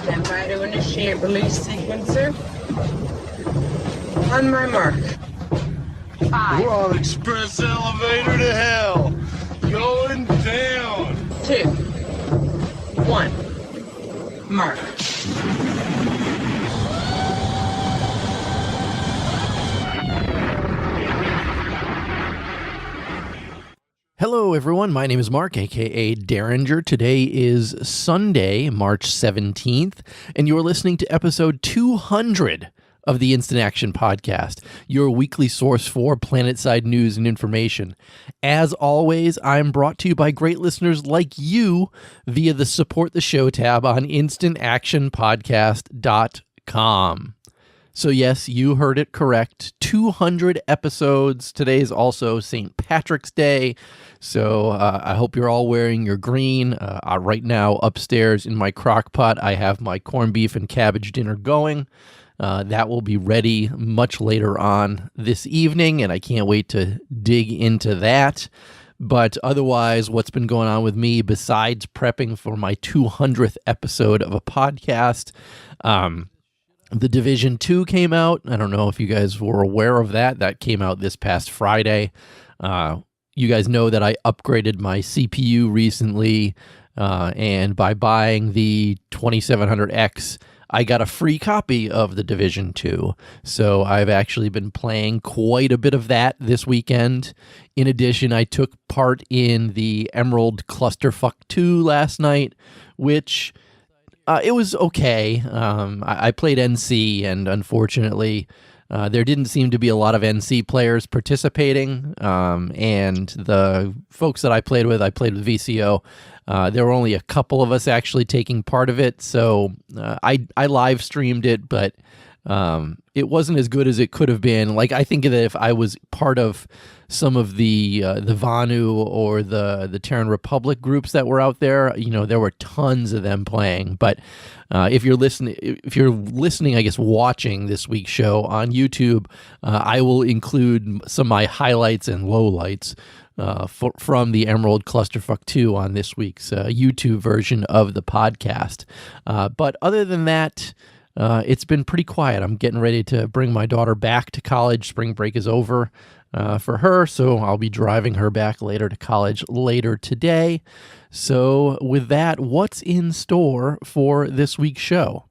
Stand by to initiate release sequencer. On my mark. 5. We're on express elevator to hell. Going down. 2. 1. Mark. Hello, everyone. My name is Mark, a.k.a. Derringer. Today is Sunday, March 17th, and you're listening to episode 200 of the Instant Action Podcast, your weekly source for Planetside news and information. As always, I'm brought to you by great listeners like you via the Support the Show tab on instantactionpodcast.com. So yes, you heard it correct. 200 episodes. Today is also St. Patrick's Day. So I hope you're all wearing your green. Right now, upstairs in my crock pot, I have my corned beef and cabbage dinner going. That will be ready much later on this evening, and I can't wait to dig into that. But otherwise, what's been going on with me besides prepping for my 200th episode of a podcast? The Division 2 came out. I don't know if you guys were aware of that. That came out this past Friday. You guys know that I upgraded my CPU recently, and by buying the 2700X, I got a free copy of The Division 2. So I've actually been playing quite a bit of that this weekend. In addition, I took part in the Emerald Clusterfuck 2 last night, which... it was okay. I played NC, and unfortunately, there didn't seem to be a lot of NC players participating. And the folks that I played with VCO. There were only a couple of us actually taking part of it. So I live streamed it, but it wasn't as good as it could have been. Like, I think that if I was part of some of the Vanu or the Terran Republic groups that were out there, you know, there were tons of them playing. But if you're listening, I guess watching this week's show on YouTube, I will include some of my highlights and lowlights from the Emerald Clusterfuck 2 on this week's YouTube version of the podcast. But other than that, it's been pretty quiet. I'm getting ready to bring my daughter back to college. Spring break is over for her, so I'll be driving her back later to college later today. So with that, what's in store for this week's show?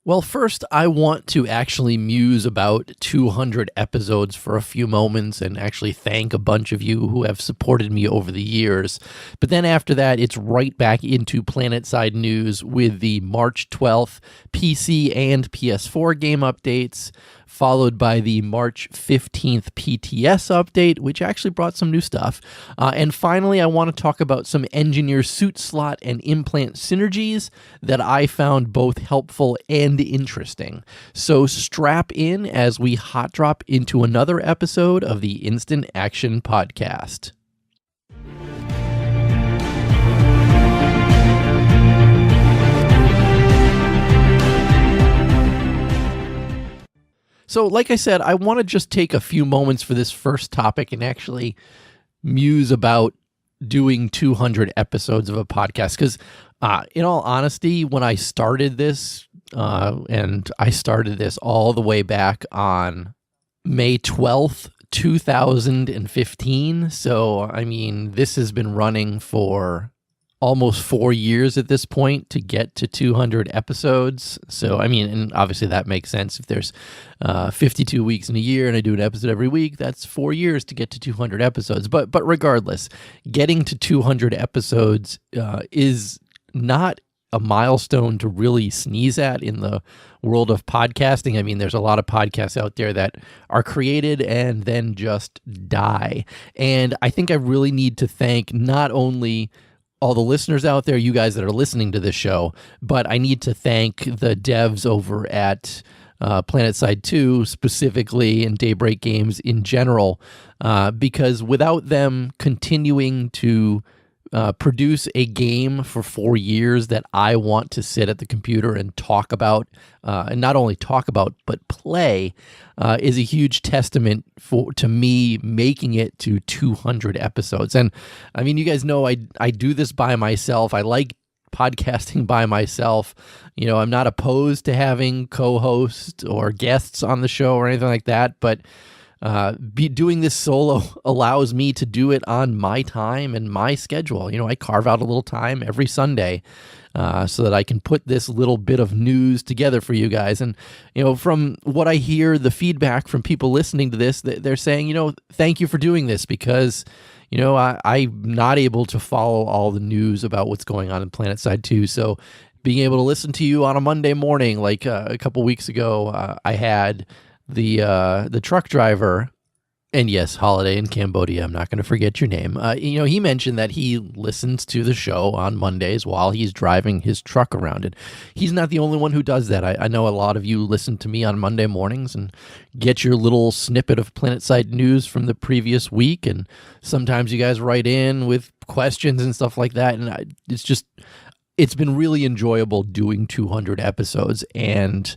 Well, first, I want to actually muse about 200 episodes for a few moments and actually thank a bunch of you who have supported me over the years. But then after that, it's right back into Planetside news with the March 12th PC and PS4 game updates, followed by the March 15th PTS update, which actually brought some new stuff. And finally, I want to talk about some engineer suit slot and implant synergies that I found both helpful and interesting. So strap in as we hot drop into another episode of the Instant Action Podcast. So like I said, I want to just take a few moments for this first topic and actually muse about doing 200 episodes of a podcast. Because in all honesty, when I started this, and I started this all the way back on May 12th, 2015. So, I mean, this has been running for almost 4 years at this point to get to 200 episodes. So, I mean, and obviously that makes sense. If there's 52 weeks in a year and I do an episode every week, that's 4 years to get to 200 episodes. But regardless, getting to 200 episodes is not a milestone to really sneeze at in the world of podcasting. I mean, there's a lot of podcasts out there that are created and then just die. And I think I really need to thank not only all the listeners out there, you guys that are listening to this show, but I need to thank the devs over at Planetside 2 specifically and Daybreak Games in general, because without them continuing to produce a game for 4 years that I want to sit at the computer and talk about, and not only talk about, but play, is a huge testament to me making it to 200 episodes. And I mean, you guys know I do this by myself. I like podcasting by myself. I'm not opposed to having co-hosts or guests on the show or anything like that, but doing this solo allows me to do it on my time and my schedule. I carve out a little time every Sunday so that I can put this little bit of news together for you guys. And, from what I hear, the feedback from people listening to this, they're saying, thank you for doing this because, I'm not able to follow all the news about what's going on in Planetside 2. So being able to listen to you on a Monday morning, like a couple weeks ago, I had the truck driver, and yes, Holiday in Cambodia, I'm not going to forget your name. He mentioned that he listens to the show on Mondays while he's driving his truck around. And he's not the only one who does that. I know a lot of you listen to me on Monday mornings and get your little snippet of Planetside news from the previous week. And sometimes you guys write in with questions and stuff like that. And it's been really enjoyable doing 200 episodes. And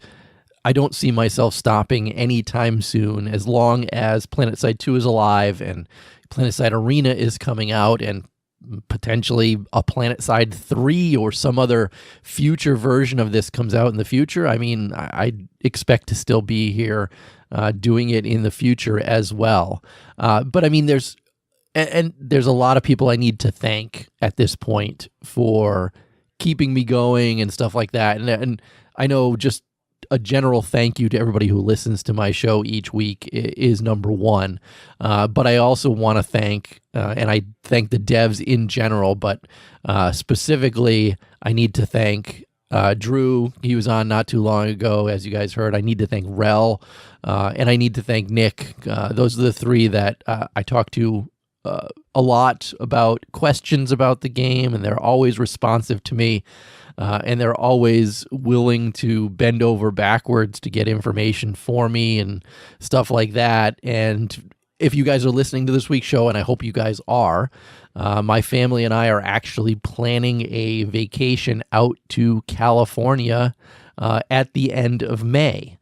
I don't see myself stopping anytime soon as long as Planetside 2 is alive and Planetside Arena is coming out and potentially a Planetside 3 or some other future version of this comes out in the future. I mean, I expect to still be here doing it in the future as well. But I mean, there's a lot of people I need to thank at this point for keeping me going and stuff like that. And I know just a general thank you to everybody who listens to my show each week is number one. But I also want to thank, and I thank the devs in general, but specifically, I need to thank Drew. He was on not too long ago, as you guys heard. I need to thank Rel, and I need to thank Nick. Those are the three that I talk to a lot about questions about the game, and they're always responsive to me. And they're always willing to bend over backwards to get information for me and stuff like that. And if you guys are listening to this week's show, and I hope you guys are, my family and I are actually planning a vacation out to California at the end of May.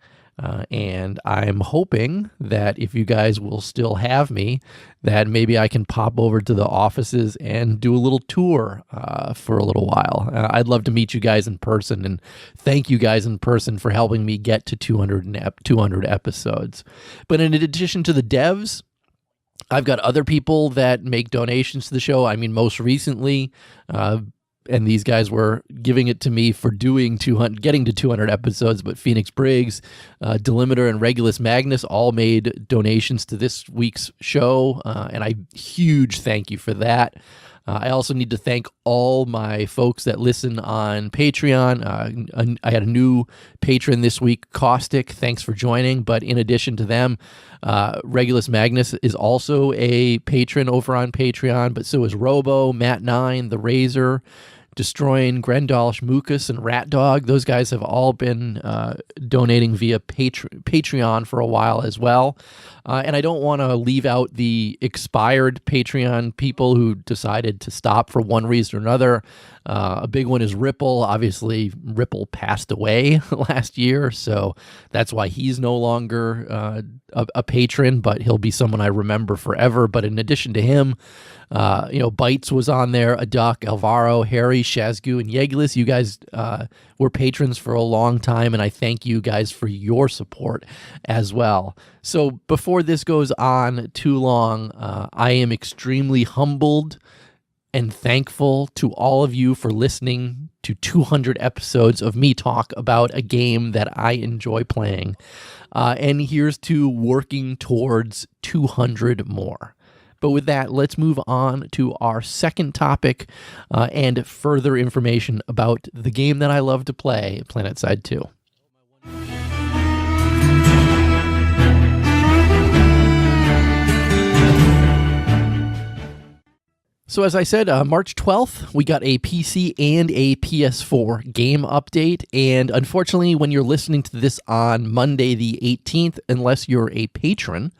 And I'm hoping that if you guys will still have me, that maybe I can pop over to the offices and do a little tour for a little while. I'd love to meet you guys in person and thank you guys in person for helping me get to 200 episodes. But in addition to the devs, I've got other people that make donations to the show. I mean, most recently, and these guys were giving it to me for getting to 200 episodes, but Phoenix Briggs, Delimiter, and Regulus Magnus all made donations to this week's show, and I huge thank you for that. I also need to thank all my folks that listen on Patreon. I had a new patron this week, Caustic. Thanks for joining. But in addition to them, Regulus Magnus is also a patron over on Patreon, but so is Robo, Matt9, The Razor, Destroying, Grendal, Shmukus, and Rat Dog. Those guys have all been donating via Patreon for a while as well. And I don't want to leave out the expired Patreon people who decided to stop for one reason or another. A big one is Ripple. Obviously, Ripple passed away last year, so that's why he's no longer a patron, but he'll be someone I remember forever. But in addition to him, Bites was on there, Aduck, Alvaro, Harry, Shazgu, and Yeglis. You guys were patrons for a long time, and I thank you guys for your support as well. So before this goes on too long, I am extremely humbled and thankful to all of you for listening to 200 episodes of me talk about a game that I enjoy playing. And here's to working towards 200 more. But with that, let's move on to our second topic and further information about the game that I love to play, Planetside 2. So as I said, March 12th, we got a PC and a PS4 game update. And unfortunately, when you're listening to this on Monday the 18th, unless you're a patron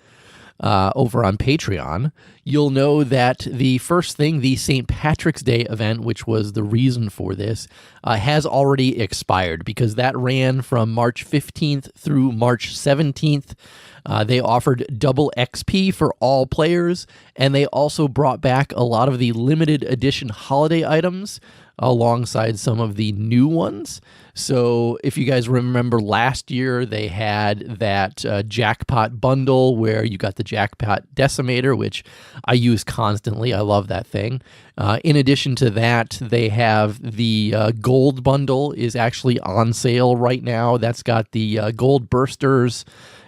over on Patreon, you'll know that the first thing, the St. Patrick's Day event, which was the reason for this, has already expired because that ran from March 15th through March 17th. They offered double XP for all players, and they also brought back a lot of the limited edition holiday items. alongside some of the new ones. So if you guys remember last year, they had that Jackpot bundle where you got the Jackpot Decimator, which I use constantly. I love that thing. In addition to that, they have the gold bundle is actually on sale right now. That's got the gold bursters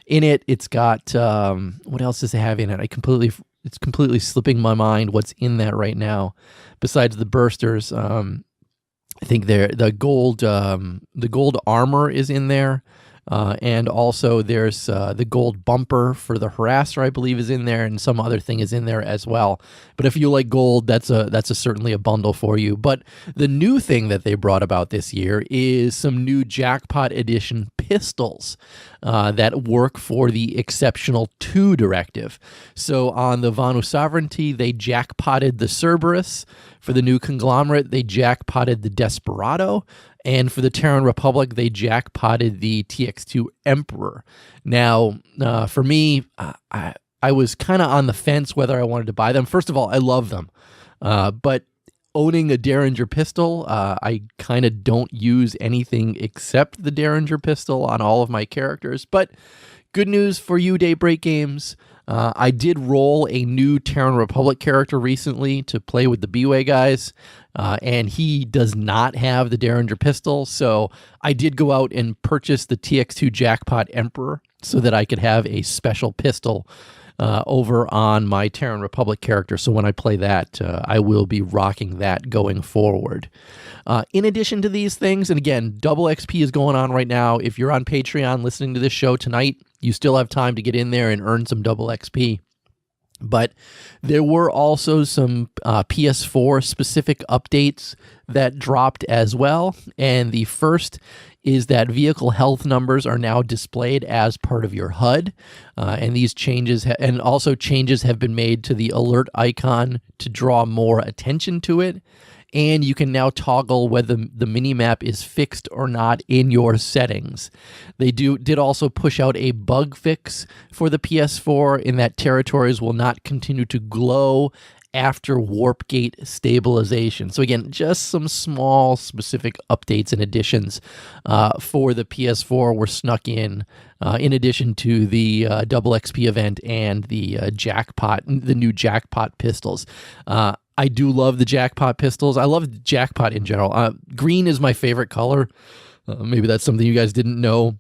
in it. It's got, what else does it have in it? It's completely slipping my mind what's in that right now. Besides the bursters, I think the gold armor is in there, and also there's the gold bumper for the harasser, I believe, is in there, and some other thing is in there as well. But if you like gold, that's certainly a bundle for you. But the new thing that they brought about this year is some new Jackpot Edition pistols that work for the Exceptional 2 directive. So on the Vanu Sovereignty, they jackpotted the Cerberus. For the new Conglomerate, they jackpotted the Desperado. And for the Terran Republic, they jackpotted the TX2 Emperor. Now, for me, I was kind of on the fence whether I wanted to buy them. First of all, I love them. But owning a Derringer pistol, I kind of don't use anything except the Derringer pistol on all of my characters. But good news for you, Daybreak Games. I did roll a new Terran Republic character recently to play with the B-Way guys, and he does not have the Derringer pistol, so I did go out and purchase the TX2 Jackpot Emperor so that I could have a special pistol over on my Terran Republic character. So when I play that, I will be rocking that going forward. In addition to these things, and again, double XP is going on right now. If you're on Patreon listening to this show tonight, you still have time to get in there and earn some double XP. But there were also some PS4 specific updates that dropped as well. And the first is that vehicle health numbers are now displayed as part of your HUD. And these changes and also changes have been made to the alert icon to draw more attention to it. And you can now toggle whether the minimap is fixed or not in your settings. They did also push out a bug fix for the PS4 in that territories will not continue to glow after warp gate stabilization. So again, just some small specific updates and additions for the PS4 were snuck in addition to the double XP event and the the new Jackpot pistols. I do love the Jackpot pistols. I love Jackpot in general. Green is my favorite color. Maybe that's something you guys didn't know,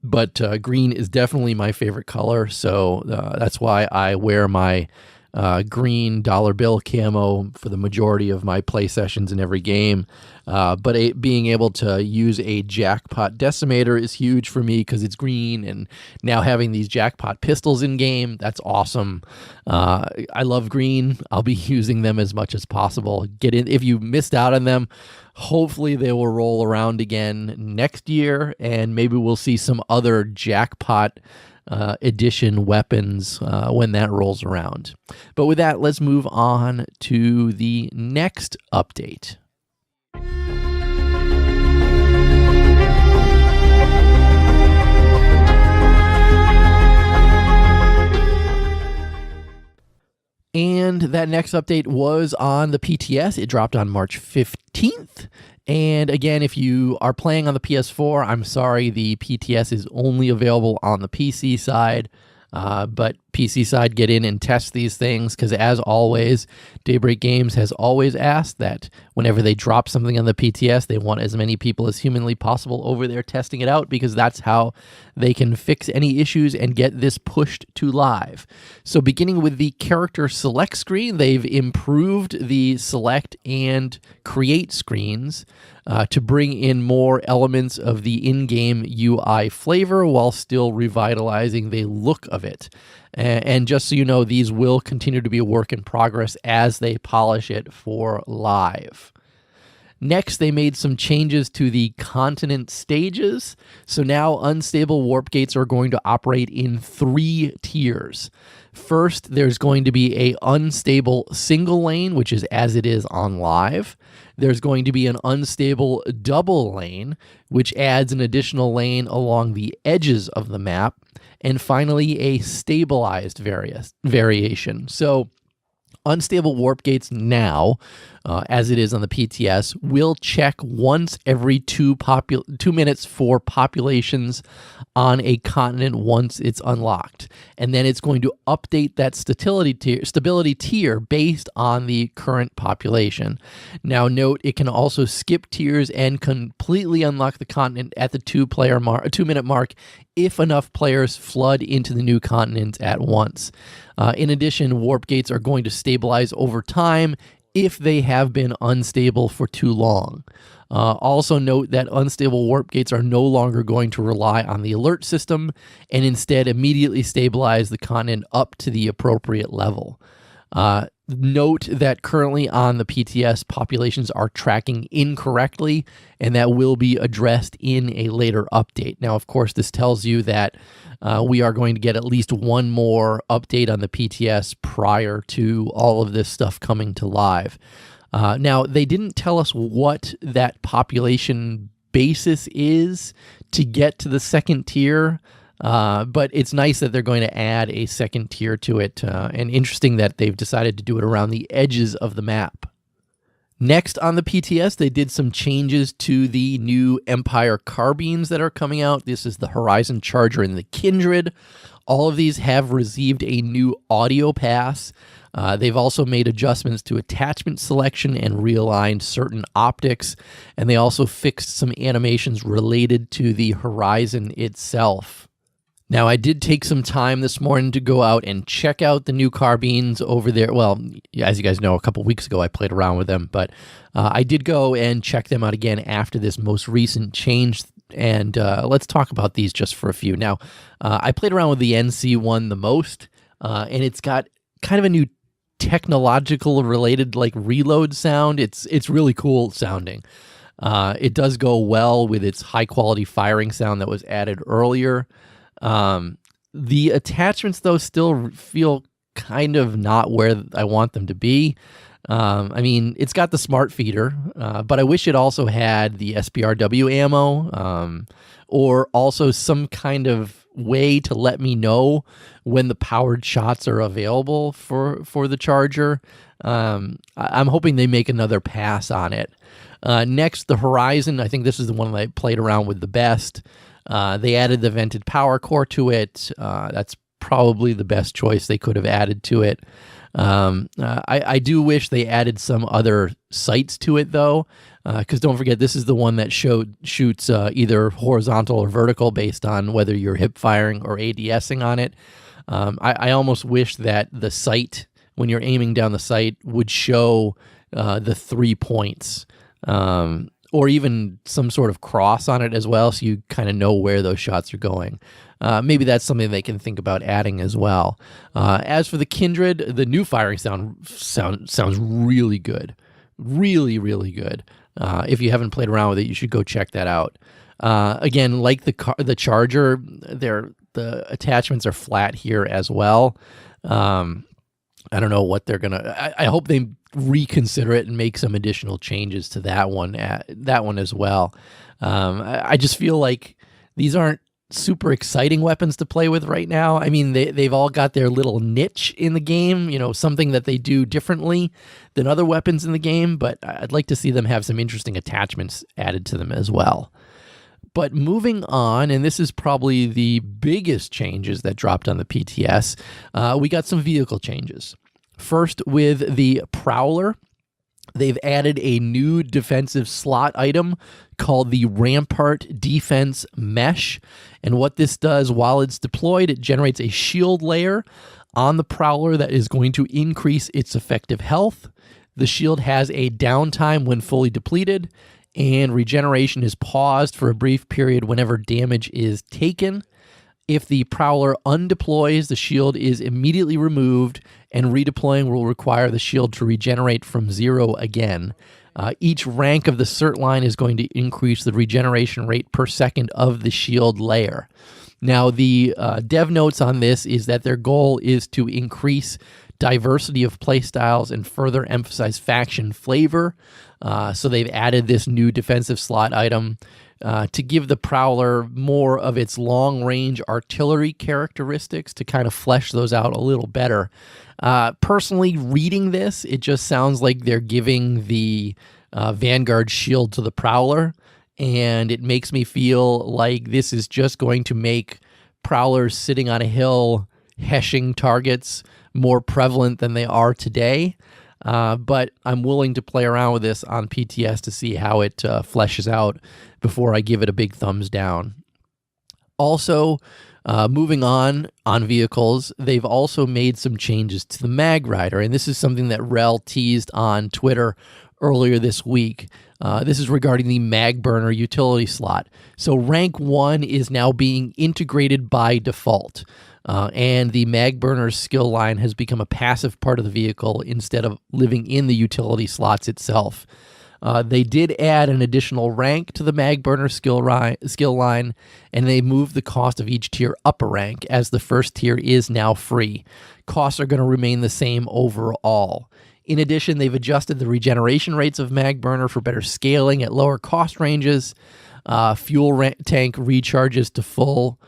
but green is definitely my favorite color. So that's why I wear my green dollar bill camo for the majority of my play sessions in every game. But being able to use a Jackpot Decimator is huge for me because it's green, and now having these Jackpot pistols in game, that's awesome. I love green. I'll be using them as much as possible. Get in if you missed out on them. Hopefully they will roll around again next year, and maybe we'll see some other Jackpot edition weapons when that rolls around. But with that, let's move on to the next update. And that next update was on the PTS. It dropped on March 15th. And again, if you are playing on the PS4, I'm sorry, the PTS is only available on the PC side. But PC side, get in and test these things, because as always, Daybreak Games has always asked that whenever they drop something on the PTS, they want as many people as humanly possible over there testing it out, because that's how they can fix any issues and get this pushed to live. So beginning with the character select screen, they've improved the select and create screens to bring in more elements of the in-game UI flavor while still revitalizing the look of it. And just so you know, these will continue to be a work in progress as they polish it for live. Next, they made some changes to the continent stages. So now unstable warp gates are going to operate in 3 tiers. First, there's going to be a unstable single lane, which is as it is on live. There's going to be an unstable double lane, which adds an additional lane along the edges of the map. And finally, a stabilized variation. So unstable warp gates now as it is on the PTS, will check once every 2 minutes for populations on a continent once it's unlocked. And then it's going to update that stability tier based on the current population. Now note, it can also skip tiers and completely unlock the continent at the 2-minute mark if enough players flood into the new continent at once. In addition, warp gates are going to stabilize over time if they have been unstable for too long. Also note that unstable warp gates are no longer going to rely on the alert system and instead immediately stabilize the continent up to the appropriate level. Note that currently on the PTS, populations are tracking incorrectly, and that will be addressed in a later update. Now, of course, this tells you that we are going to get at least one more update on the PTS prior to all of this stuff coming to live. Now, they didn't tell us what that population basis is to get to the second tier, but it's nice that they're going to add a second tier to it, and interesting that they've decided to do it around the edges of the map. Next on the PTS, they did some changes to the new Empire Carbines that are coming out. This is the Horizon Charger and the Kindred. All of these have received a new audio pass. They've also made adjustments to attachment selection and realigned certain optics, and they also fixed some animations related to the Horizon itself. Now, I did take some time this morning to go out and check out the new Carbines over there. Well, as you guys know, a couple weeks ago I played around with them, but I did go and check them out again after this most recent change, and let's talk about these just for a few. Now, I played around with the NC one the most, and it's got kind of a new technological related like reload sound. It's really cool sounding. It does go well with its high quality firing sound that was added earlier. The attachments, though, still feel kind of not where I want them to be. I mean, it's got the smart feeder, but I wish it also had the SPRW ammo, or also some kind of way to let me know when the powered shots are available for the Charger. I'm hoping they make another pass on it. Next, the Horizon. I think this is the one that I played around with the best. They added the vented power core to it. That's probably the best choice they could have added to it. I do wish they added some other sights to it, though, because don't forget, this is the one that shoots either horizontal or vertical based on whether you're hip firing or ADSing on it. I almost wish that the sight, when you're aiming down the sight, would show the 3 points. Or even some sort of cross on it as well, so you kind of know where those shots are going. Maybe that's something they can think about adding as well. As for the Kindred, the new firing sounds really good. Really, really good. If you haven't played around with it, you should go check that out. Again, like the Charger, the attachments are flat here as well. I don't know what they're gonna. I hope they reconsider it and make some additional changes to that one as well. I just feel like these aren't super exciting weapons to play with right now. I mean, they've all got their little niche in the game, something that they do differently than other weapons in the game, but I'd like to see them have some interesting attachments added to them as well. But moving on, and this is probably the biggest changes that dropped on the PTS, we got some vehicle changes. First, with the Prowler, they've added a new defensive slot item called the Rampart Defense Mesh. And what this does, while it's deployed, it generates a shield layer on the Prowler that is going to increase its effective health. The shield has a downtime when fully depleted, and regeneration is paused for a brief period whenever damage is taken. If the Prowler undeploys, the shield is immediately removed, and redeploying will require the shield to regenerate from 0 again. Each rank of the cert line is going to increase the regeneration rate per second of the shield layer. Now, the dev notes on this is that their goal is to increase diversity of playstyles and further emphasize faction flavor. So they've added this new defensive slot item. to give the Prowler more of its long-range artillery characteristics to kind of flesh those out a little better. Personally, reading this, it just sounds like they're giving the Vanguard shield to the Prowler, and it makes me feel like this is just going to make Prowlers sitting on a hill heshing targets more prevalent than they are today. But I'm willing to play around with this on PTS to see how it fleshes out before I give it a big thumbs down. Also, moving on vehicles, they've also made some changes to the Mag Rider, and this is something that Rel teased on Twitter earlier this week. This is regarding the Mag Burner utility slot. So rank 1 is now being integrated by default, and the Mag Burner skill line has become a passive part of the vehicle instead of living in the utility slots itself. They did add an additional rank to the Mag Burner skill line, and they moved the cost of each tier up a rank, as the first tier is now free. Costs are going to remain the same overall. In addition, they've adjusted the regeneration rates of Mag Burner for better scaling at lower cost ranges. Fuel tank recharges to full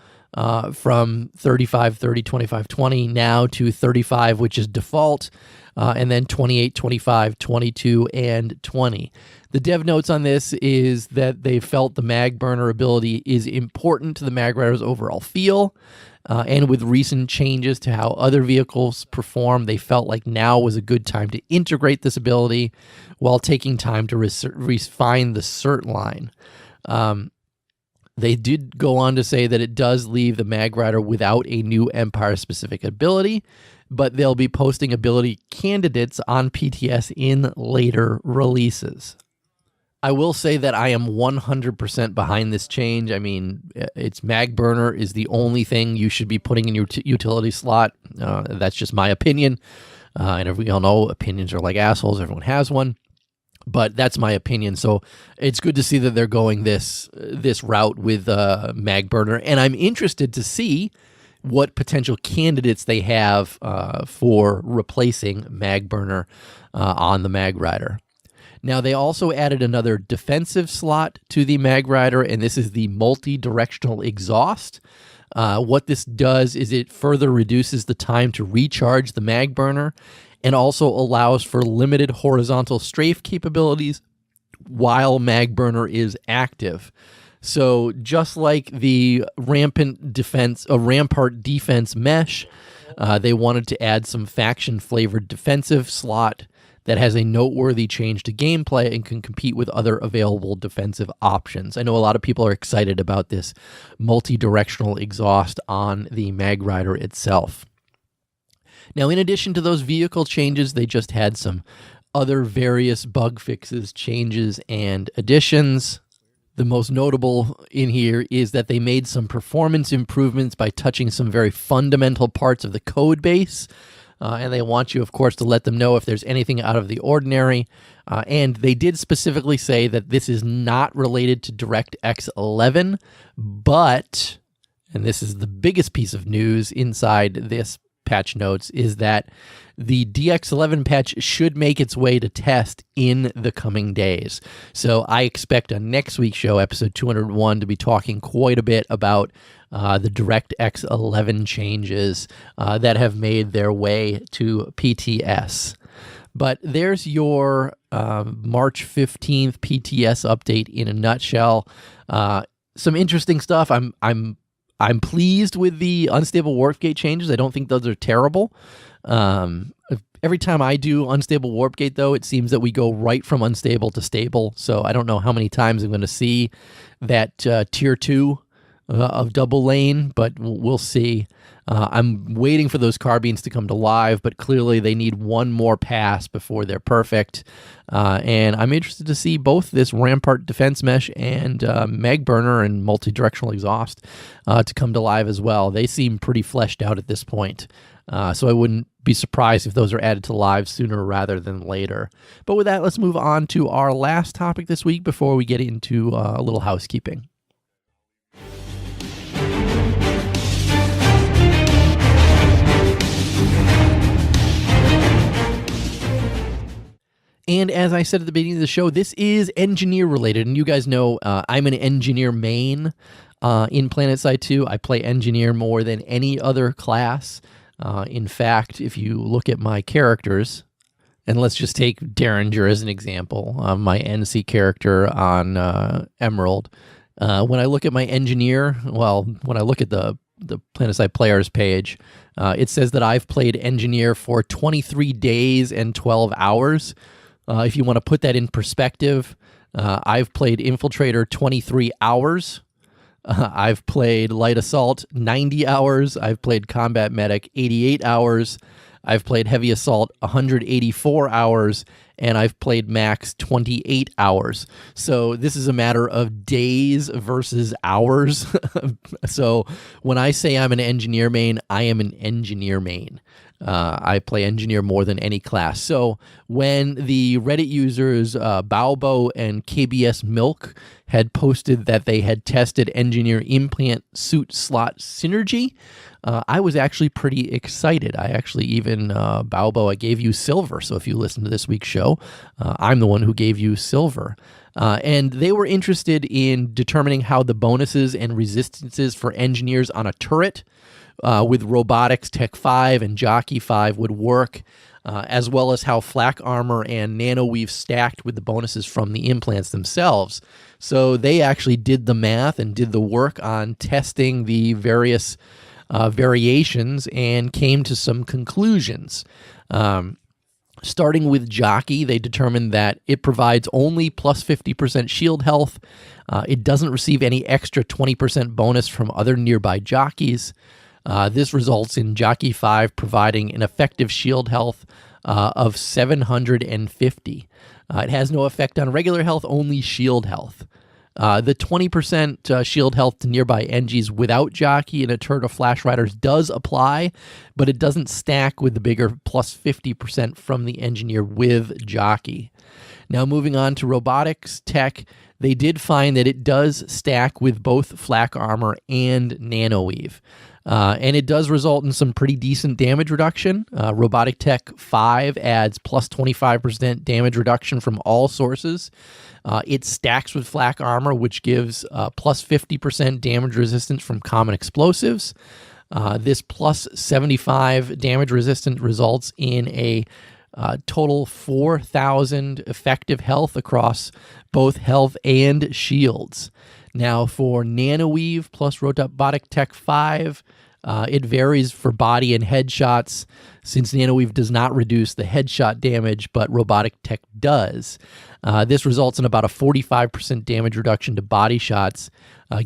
from 35, 30, 25, 20 now to 35, which is default, and then 28, 25, 22, and 20. The dev notes on this is that they felt the Mag Burner ability is important to the Mag Rider's overall feel, and with recent changes to how other vehicles perform, they felt like now was a good time to integrate this ability while taking time to refine the cert line. They did go on to say that it does leave the Mag Rider without a new Empire-specific ability, but they'll be posting ability candidates on PTS in later releases. I will say that I am 100% behind this change. I mean, it's Mag Burner is the only thing you should be putting in your utility slot. That's just my opinion. And we all know opinions are like assholes. Everyone has one. But that's my opinion. So it's good to see that they're going this route with Mag Burner. And I'm interested to see what potential candidates they have for replacing Mag Burner on the Mag Rider. Now, they also added another defensive slot to the Mag Rider, and this is the multi-directional exhaust. What this does is it further reduces the time to recharge the Mag Burner and also allows for limited horizontal strafe capabilities while Mag Burner is active. So just like the Rampart defense mesh, they wanted to add some faction-flavored defensive slot that has a noteworthy change to gameplay and can compete with other available defensive options. I know a lot of people are excited about this multi-directional exhaust on the Mag Rider itself. Now, in addition to those vehicle changes, they just had some other various bug fixes, changes, and additions. The most notable in here is that they made some performance improvements by touching some very fundamental parts of the code base. And they want you, of course, to let them know if there's anything out of the ordinary. And they did specifically say that this is not related to DirectX 11, but, and this is the biggest piece of news inside this patch notes, is that the DX11 patch should make its way to test in the coming days. So I expect on next week's show, episode 201, to be talking quite a bit about the DirectX 11 changes that have made their way to PTS. But there's your March 15th PTS update in a nutshell. Some interesting stuff. I'm pleased with the unstable warp gate changes. I don't think those are terrible. Every time I do unstable warp gate, though, it seems that we go right from unstable to stable. So I don't know how many times I'm going to see that tier 2 of double lane, but we'll see. I'm waiting for those carbines to come to live, but clearly they need one more pass before they're perfect. And I'm interested to see both this Rampart defense mesh and Mag Burner and multi-directional exhaust to come to live as well. They seem pretty fleshed out at this point. So I wouldn't be surprised if those are added to live sooner rather than later. But with that, let's move on to our last topic this week before we get into a little housekeeping. And as I said at the beginning of the show, this is engineer related. And you guys know I'm an engineer main in Planetside 2. I play engineer more than any other class. In fact, if you look at my characters, and let's just take Derringer as an example, my NC character on Emerald. When I look at my engineer, when I look at the Planetside players page, it says that I've played engineer for 23 days and 12 hours. If you want to put that in perspective, I've played infiltrator 23 hours. I've played light assault 90 hours. I've played combat medic 88 hours. I've played heavy assault 184 hours, and I've played max 28 hours. So this is a matter of days versus hours. So when I say I'm an engineer main, I am an engineer main. I play engineer more than any class. So when the Reddit users Balbo and KBS Milk had posted that they had tested engineer implant suit slot synergy, I was actually pretty excited. I actually even, Balbo, I gave you silver. So if you listen to this week's show, I'm the one who gave you silver. And they were interested in determining how the bonuses and resistances for engineers on a turret with Robotics Tech 5 and Jockey 5 would work, as well as how flak armor and nanoweave stacked with the bonuses from the implants themselves. So they actually did the math and did the work on testing the various variations and came to some conclusions. Starting with Jockey, they determined that it provides only plus 50% shield health. It doesn't receive any extra 20% bonus from other nearby jockeys. This results in Jockey 5 providing an effective shield health of 750. It has no effect on regular health, only shield health. The 20% shield health to nearby Engies without Jockey and a turret of Flash Riders does apply, but it doesn't stack with the bigger plus 50% from the Engineer with Jockey. Now moving on to Robotics Tech, they did find that it does stack with both flak armor and nanoweave. And it does result in some pretty decent damage reduction. Robotic Tech 5 adds plus 25% damage reduction from all sources. It stacks with flak armor, which gives plus 50% damage resistance from common explosives. This plus 75 damage resistance results in a total 4,000 effective health across both health and shields. Now for Nanoweave plus Robotic Tech 5, it varies for body and headshots, since Nanoweave does not reduce the headshot damage, but Robotic Tech does. This results in about a 45% damage reduction to body shots,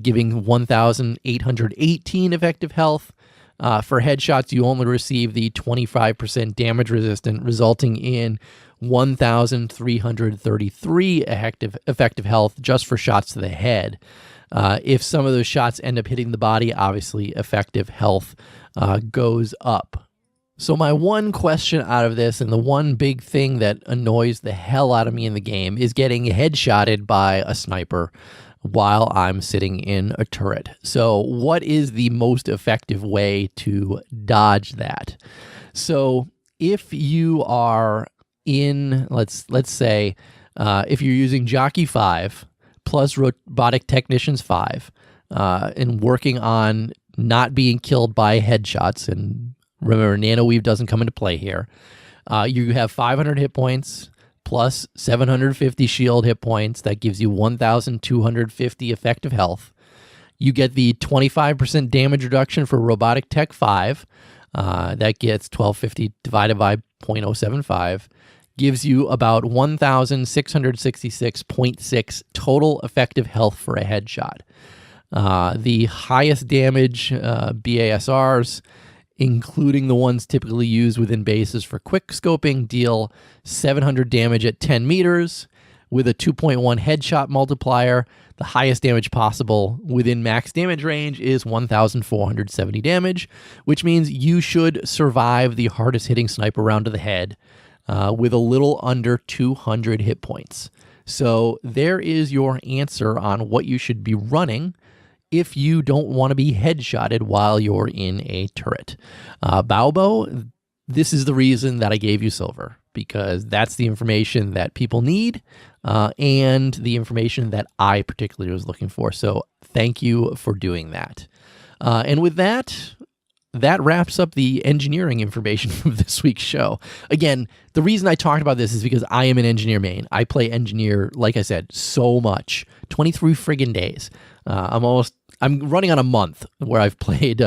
giving 1,818 effective health. For headshots, you only receive the 25% damage resistant, resulting in 1,333 effective health just for shots to the head. If some of those shots end up hitting the body, obviously effective health goes up. So my one question out of this, and the one big thing that annoys the hell out of me in the game, is getting headshotted by a sniper while I'm sitting in a turret. So what is the most effective way to dodge that? So if you are in, let's say, if you're using Jockey 5 plus Robotic Technicians 5 and working on not being killed by headshots, and remember, Nanoweave doesn't come into play here, you have 500 hit points plus 750 shield hit points. That gives you 1,250 effective health. You get the 25% damage reduction for Robotic Tech 5. That gets 1,250 divided by 0.075. Gives you about 1,666.6 total effective health for a headshot. The highest damage BASRs, including the ones typically used within bases for quick scoping, deal 700 damage at 10 meters with a 2.1 headshot multiplier. The highest damage possible within max damage range is 1,470 damage, which means you should survive the hardest hitting sniper round to the head with a little under 200 hit points. So there is your answer on what you should be running if you don't want to be headshotted while you're in a turret. Balbo, this is the reason that I gave you silver. because that's the information that people need and the information that I particularly was looking for. So thank you for doing that. And with that wraps up the engineering information from this week's show. Again, the reason I talked about this is because I am an engineer main. I play engineer, like I said, so much. 23 friggin' days. I'm running on a month where I've played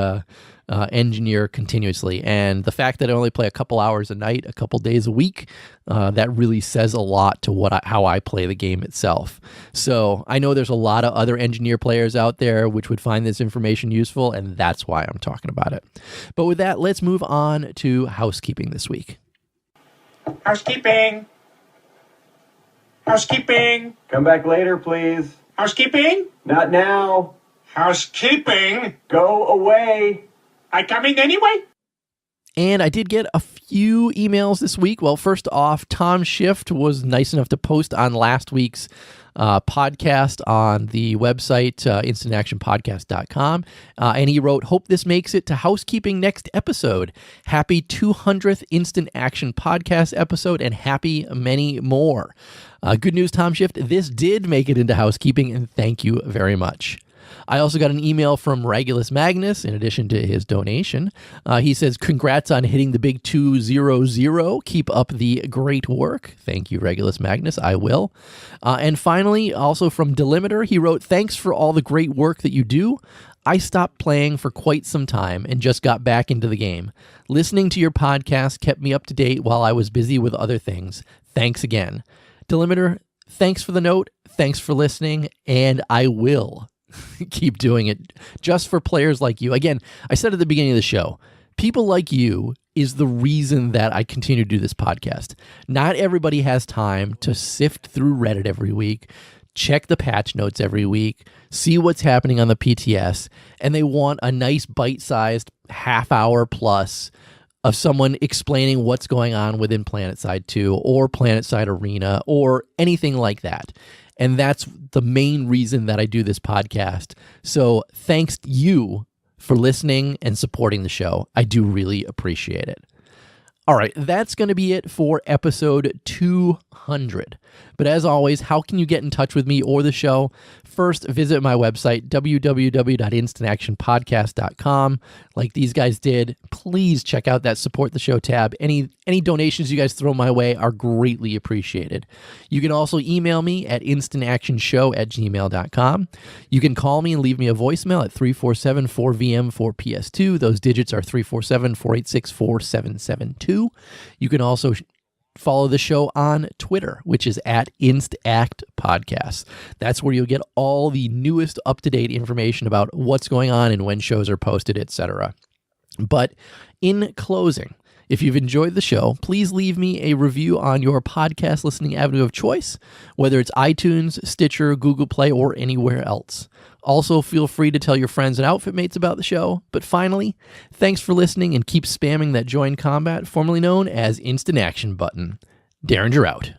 engineer continuously, and the fact that I only play a couple hours a night, a couple days a week, that really says a lot to how I play the game itself. So I know there's a lot of other engineer players out there which would find this information useful, and that's why I'm talking about it. But with that, let's move on to housekeeping this week. Housekeeping. Housekeeping. Come back later, please. Housekeeping. Not now. Housekeeping. Go away. I coming anyway? And I did get a few emails this week. Well, first off, Tom Shift was nice enough to post on last week's podcast on the website, instantactionpodcast.com. And he wrote, hope this makes it to housekeeping next episode. Happy 200th Instant Action Podcast episode and happy many more. Good news, Tom Shift. This did make it into housekeeping, and thank you very much. I also got an email from Regulus Magnus in addition to his donation. He says, congrats on hitting the big 200. Keep up the great work. Thank you, Regulus Magnus. I will. And finally, also from Delimiter, he wrote, thanks for all the great work that you do. I stopped playing for quite some time and just got back into the game. Listening to your podcast kept me up to date while I was busy with other things. Thanks again. Delimiter, thanks for the note. Thanks for listening. And I will keep doing it just for players like you. Again, I said at the beginning of the show, people like you is the reason that I continue to do this podcast. Not everybody has time to sift through Reddit every week, check the patch notes every week, see what's happening on the PTS, and they want a nice bite-sized half hour plus of someone explaining what's going on within Planetside 2 or Planetside Arena or anything like that. And that's the main reason that I do this podcast. So thanks to you for listening and supporting the show. I do really appreciate it. All right, that's going to be it for episode 200. But as always, how can you get in touch with me or the show? First, visit my website, www.instantactionpodcast.com. Like these guys did, please check out that support the show tab. Any donations you guys throw my way are greatly appreciated. You can also email me at instantactionshow@gmail.com. You can call me and leave me a voicemail at 347-4VM-4PS2. Those digits are 347-486-4772. You can also follow the show on Twitter, which is at InstActPodcast. That's where you'll get all the newest up-to-date information about what's going on and when shows are posted, etc. But in closing, if you've enjoyed the show, please leave me a review on your podcast listening avenue of choice, whether it's iTunes, Stitcher, Google Play, or anywhere else. Also, feel free to tell your friends and outfit mates about the show. But finally, thanks for listening and keep spamming that Join Combat, formerly known as Instant Action button. Derringer out.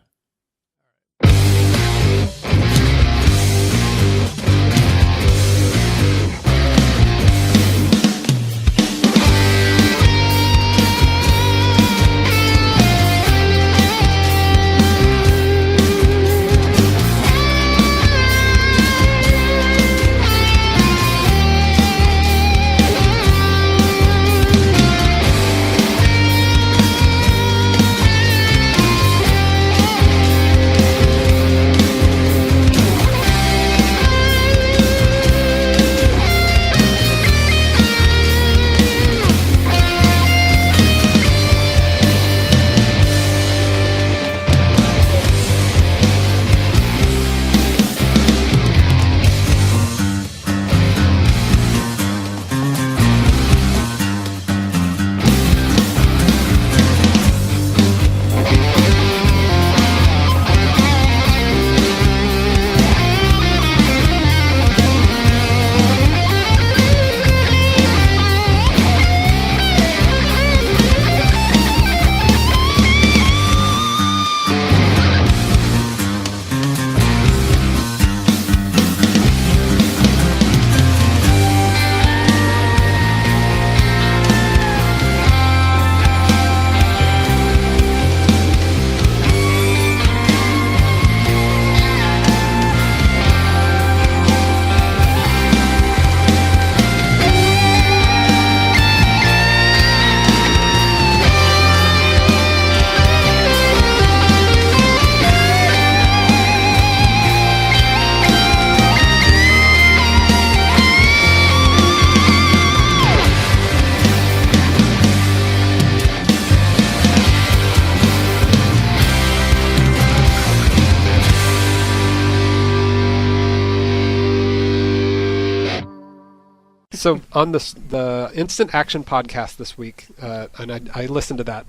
So on the Instant Action podcast this week, and I listened to that,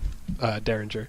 Derringer.